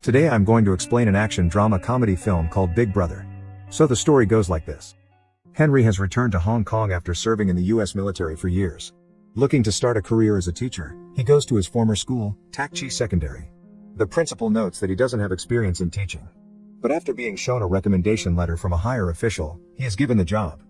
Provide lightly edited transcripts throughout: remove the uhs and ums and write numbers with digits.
Today I'm going to explain an action drama comedy film called Big Brother. So the story goes like this. Henry has returned to Hong Kong after serving in the US military for years. Looking to start a career as a teacher, he goes to his former school, Tak Chi Secondary. The principal notes that he doesn't have experience in teaching. But after being shown a recommendation letter from a higher official, he is given the job.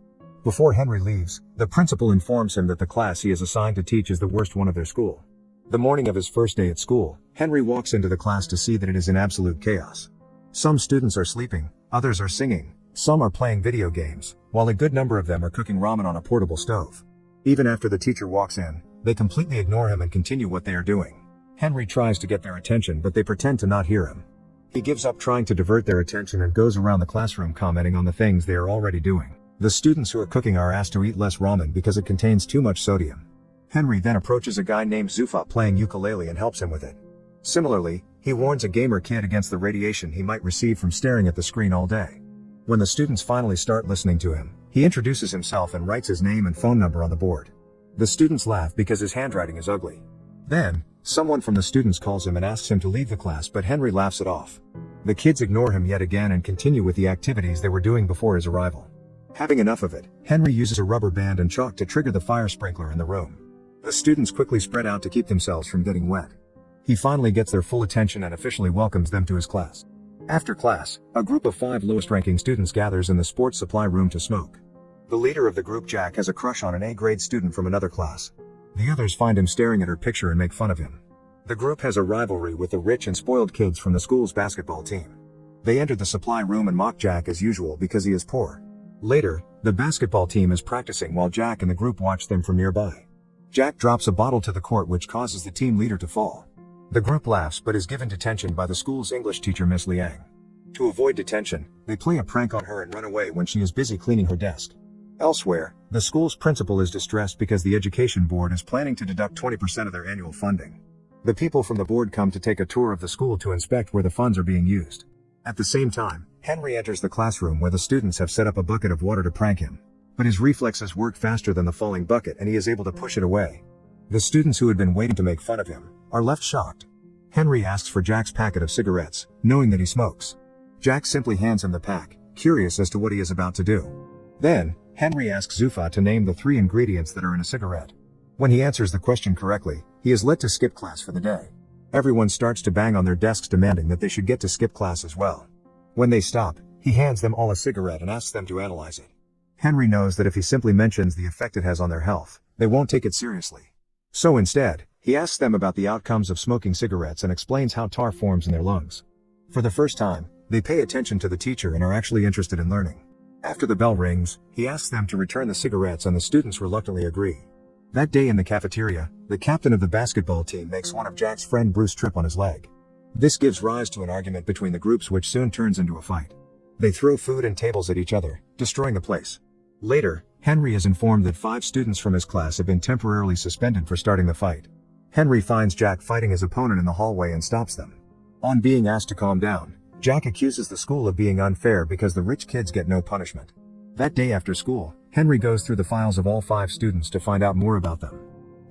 Before Henry leaves, the principal informs him that the class he is assigned to teach is the worst one of their school. The morning of his first day at school, Henry walks into the class to see that it is in absolute chaos. Some students are sleeping, others are singing, some are playing video games, while a good number of them are cooking ramen on a portable stove. Even after the teacher walks in, they completely ignore him and continue what they are doing. Henry tries to get their attention, but they pretend to not hear him. He gives up trying to divert their attention and goes around the classroom commenting on the things they are already doing. The students who are cooking are asked to eat less ramen because it contains too much sodium. Henry then approaches a guy named Zufa playing ukulele and helps him with it. Similarly, he warns a gamer kid against the radiation he might receive from staring at the screen all day. When the students finally start listening to him, he introduces himself and writes his name and phone number on the board. The students laugh because his handwriting is ugly. Then, someone from the students calls him and asks him to leave the class, but Henry laughs it off. The kids ignore him yet again and continue with the activities they were doing before his arrival. Having enough of it, Henry uses a rubber band and chalk to trigger the fire sprinkler in the room. The students quickly spread out to keep themselves from getting wet. He finally gets their full attention and officially welcomes them to his class. After class, a group of 5 lowest-ranking students gathers in the sports supply room to smoke. The leader of the group, Jack, has a crush on an A-grade student from another class. The others find him staring at her picture and make fun of him. The group has a rivalry with the rich and spoiled kids from the school's basketball team. They enter the supply room and mock Jack as usual because he is poor. Later, the basketball team is practicing while Jack and the group watch them from nearby. Jack drops a bottle to the court, which causes the team leader to fall. The group laughs but is given detention by the school's English teacher, Miss Liang. To avoid detention, they play a prank on her and run away when she is busy cleaning her desk. Elsewhere, the school's principal is distressed because the education board is planning to deduct 20% of their annual funding. The people from the board come to take a tour of the school to inspect where the funds are being used. At the same time, Henry enters the classroom where the students have set up a bucket of water to prank him. But his reflexes work faster than the falling bucket and he is able to push it away. The students who had been waiting to make fun of him are left shocked. Henry asks for Jack's packet of cigarettes, knowing that he smokes. Jack simply hands him the pack, curious as to what he is about to do. Then, Henry asks Zufa to name the 3 ingredients that are in a cigarette. When he answers the question correctly, he is let to skip class for the day. Everyone starts to bang on their desks demanding that they should get to skip class as well. When they stop, he hands them all a cigarette and asks them to analyze it. Henry knows that if he simply mentions the effect it has on their health, they won't take it seriously. So instead, he asks them about the outcomes of smoking cigarettes and explains how tar forms in their lungs. For the first time, they pay attention to the teacher and are actually interested in learning. After the bell rings, he asks them to return the cigarettes and the students reluctantly agree. That day in the cafeteria, the captain of the basketball team makes one of Jack's friend Bruce trip on his leg. This gives rise to an argument between the groups, which soon turns into a fight. They throw food and tables at each other, destroying the place. Later, Henry is informed that 5 students from his class have been temporarily suspended for starting the fight. Henry finds Jack fighting his opponent in the hallway and stops them. On being asked to calm down, Jack accuses the school of being unfair because the rich kids get no punishment. That day after school, Henry goes through the files of all 5 students to find out more about them.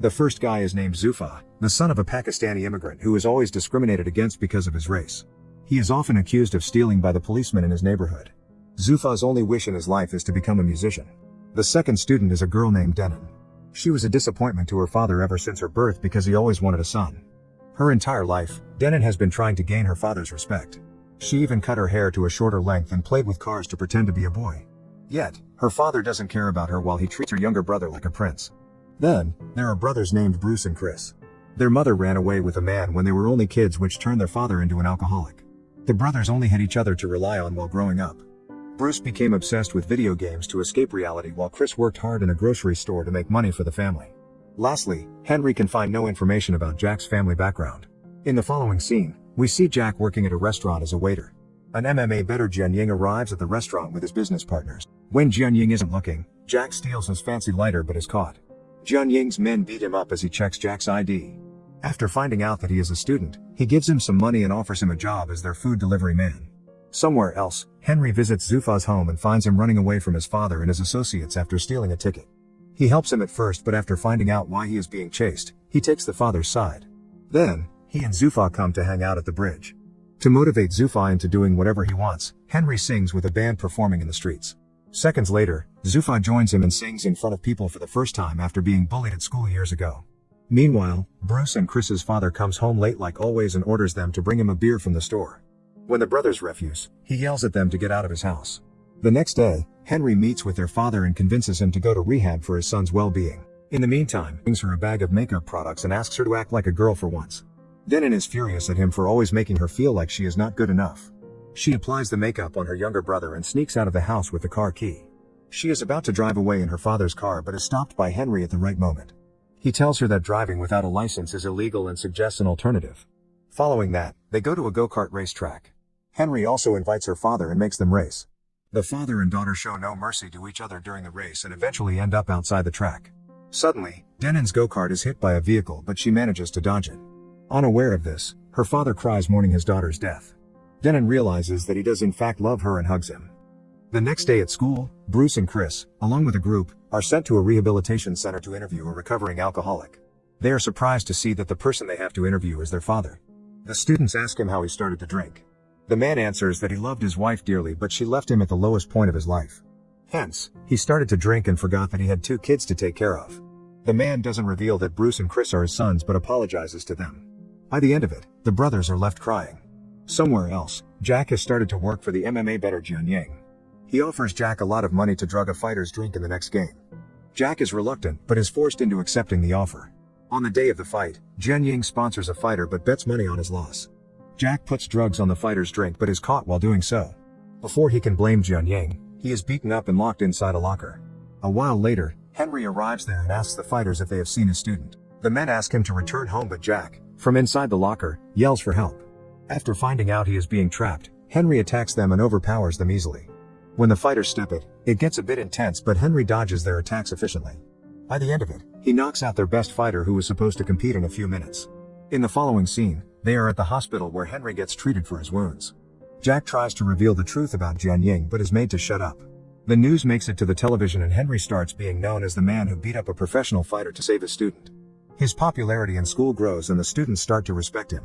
The first guy is named Zufa, the son of a Pakistani immigrant who is always discriminated against because of his race. He is often accused of stealing by the policemen in his neighborhood. Zufa's only wish in his life is to become a musician. The second student is a girl named Denon. She was a disappointment to her father ever since her birth because he always wanted a son. Her entire life, Denon has been trying to gain her father's respect. She even cut her hair to a shorter length and played with cars to pretend to be a boy. Yet, her father doesn't care about her while he treats her younger brother like a prince. Then, there are brothers named Bruce and Chris. Their mother ran away with a man when they were only kids, which turned their father into an alcoholic. The brothers only had each other to rely on while growing up. Bruce became obsessed with video games to escape reality while Chris worked hard in a grocery store to make money for the family. Lastly, Henry can find no information about Jack's family background. In the following scene, we see Jack working at a restaurant as a waiter. An MMA bettor Jianying arrives at the restaurant with his business partners. When Jianying isn't looking, Jack steals his fancy lighter but is caught. Jianying's men beat him up as he checks Jack's ID. After finding out that he is a student, he gives him some money and offers him a job as their food delivery man. Somewhere else, Henry visits Zufa's home and finds him running away from his father and his associates after stealing a ticket. He helps him at first, but after finding out why he is being chased, he takes the father's side. Then, he and Zufa come to hang out at the bridge. To motivate Zufai into doing whatever he wants, Henry sings with a band performing in the streets. Seconds later, Zufai joins him and sings in front of people for the first time after being bullied at school years ago. Meanwhile, Bruce and Chris's father comes home late like always and orders them to bring him a beer from the store. When the brothers refuse, he yells at them to get out of his house. The next day, Henry meets with their father and convinces him to go to rehab for his son's well-being. In the meantime, he brings her a bag of makeup products and asks her to act like a girl for once. Denon is furious at him for always making her feel like she is not good enough. She applies the makeup on her younger brother and sneaks out of the house with the car key. She is about to drive away in her father's car but is stopped by Henry at the right moment. He tells her that driving without a license is illegal and suggests an alternative. Following that, they go to a go-kart racetrack. Henry also invites her father and makes them race. The father and daughter show no mercy to each other during the race and eventually end up outside the track. Suddenly, Denon's go-kart is hit by a vehicle but she manages to dodge it. Unaware of this, her father cries mourning his daughter's death. Denon realizes that he does in fact love her and hugs him. The next day at school, Bruce and Chris, along with a group, are sent to a rehabilitation center to interview a recovering alcoholic. They are surprised to see that the person they have to interview is their father. The students ask him how he started to drink. The man answers that he loved his wife dearly but she left him at the lowest point of his life. Hence, he started to drink and forgot that he had 2 kids to take care of. The man doesn't reveal that Bruce and Chris are his sons but apologizes to them. By the end of it, the brothers are left crying. Somewhere else, Jack has started to work for the MMA bettor Jian Ying. He offers Jack a lot of money to drug a fighter's drink in the next game. Jack is reluctant but is forced into accepting the offer. On the day of the fight, Jian Ying sponsors a fighter but bets money on his loss. Jack puts drugs on the fighter's drink but is caught while doing so. Before he can blame Jian Ying, he is beaten up and locked inside a locker. A while later, Henry arrives there and asks the fighters if they have seen his student. The men ask him to return home but Jack, from inside the locker, yells for help. After finding out he is being trapped, Henry attacks them and overpowers them easily. When the fighters step it gets a bit intense but Henry dodges their attacks efficiently. By the end of it, he knocks out their best fighter who was supposed to compete in a few minutes. In the following scene, they are at the hospital where Henry gets treated for his wounds. Jack tries to reveal the truth about Jian Ying but is made to shut up. The news makes it to the television and Henry starts being known as the man who beat up a professional fighter to save his student. His popularity in school grows and the students start to respect him.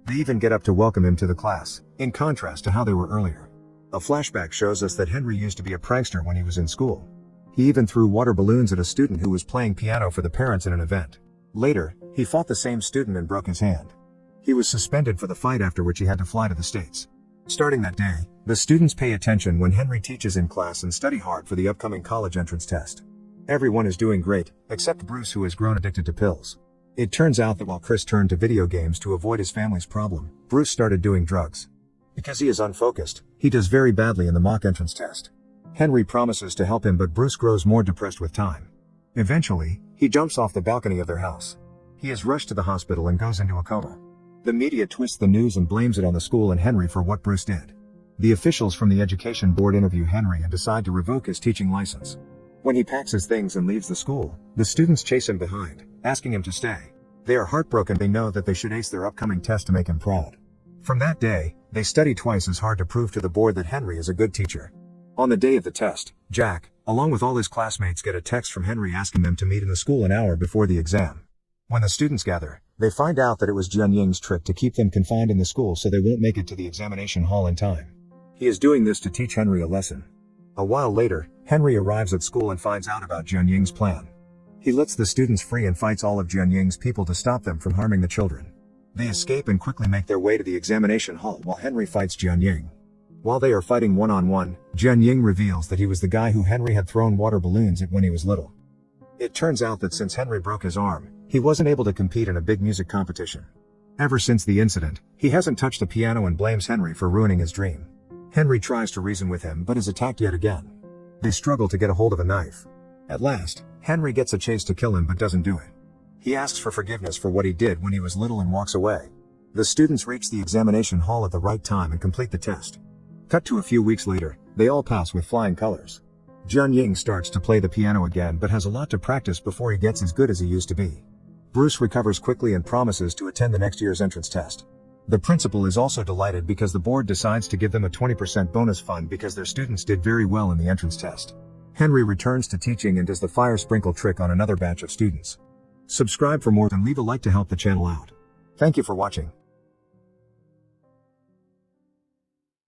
They even get up to welcome him to the class, in contrast to how they were earlier. A flashback shows us that Henry used to be a prankster when he was in school. He even threw water balloons at a student who was playing piano for the parents in an event. Later, he fought the same student and broke his hand. He was suspended for the fight, after which he had to fly to the States. Starting that day, the students pay attention when Henry teaches in class and study hard for the upcoming college entrance test. Everyone is doing great, except Bruce, who has grown addicted to pills. It turns out that while Chris turned to video games to avoid his family's problem, Bruce started doing drugs. Because he is unfocused, he does very badly in the mock entrance test. Henry promises to help him but Bruce grows more depressed with time. Eventually, he jumps off the balcony of their house. He is rushed to the hospital and goes into a coma. The media twists the news and blames it on the school and Henry for what Bruce did. The officials from the education board interview Henry and decide to revoke his teaching license. When he packs his things and leaves the school, the students chase him behind, asking him to stay. They are heartbroken. They know that they should ace their upcoming test to make him proud. From that day, they study twice as hard to prove to the board that Henry is a good teacher. On the day of the test, Jack, along with all his classmates, get a text from Henry asking them to meet in the school an hour before the exam. When the students gather, they find out that it was Jian Ying's trick to keep them confined in the school so they won't make it to the examination hall in time. He is doing this to teach Henry a lesson. A while later, Henry arrives at school and finds out about Jian Ying's plan. He lets the students free and fights all of Jian Ying's people to stop them from harming the children. They escape and quickly make their way to the examination hall while Henry fights Jian Ying. While they are fighting one-on-one, Jian Ying reveals that he was the guy who Henry had thrown water balloons at when he was little. It turns out that since Henry broke his arm, he wasn't able to compete in a big music competition. Ever since the incident, he hasn't touched the piano and blames Henry for ruining his dream. Henry tries to reason with him but is attacked yet again. They struggle to get a hold of a knife. At last, Henry gets a chase to kill him but doesn't do it. He asks for forgiveness for what he did when he was little and walks away. The students reach the examination hall at the right time and complete the test. Cut to a few weeks later, they all pass with flying colors. Jian Ying starts to play the piano again but has a lot to practice before he gets as good as he used to be. Bruce recovers quickly and promises to attend the next year's entrance test. The principal is also delighted because the board decides to give them a 20% bonus fund because their students did very well in the entrance test. Henry returns to teaching and does the fire sprinkle trick on another batch of students. Subscribe for more and leave a like to help the channel out. Thank you for watching.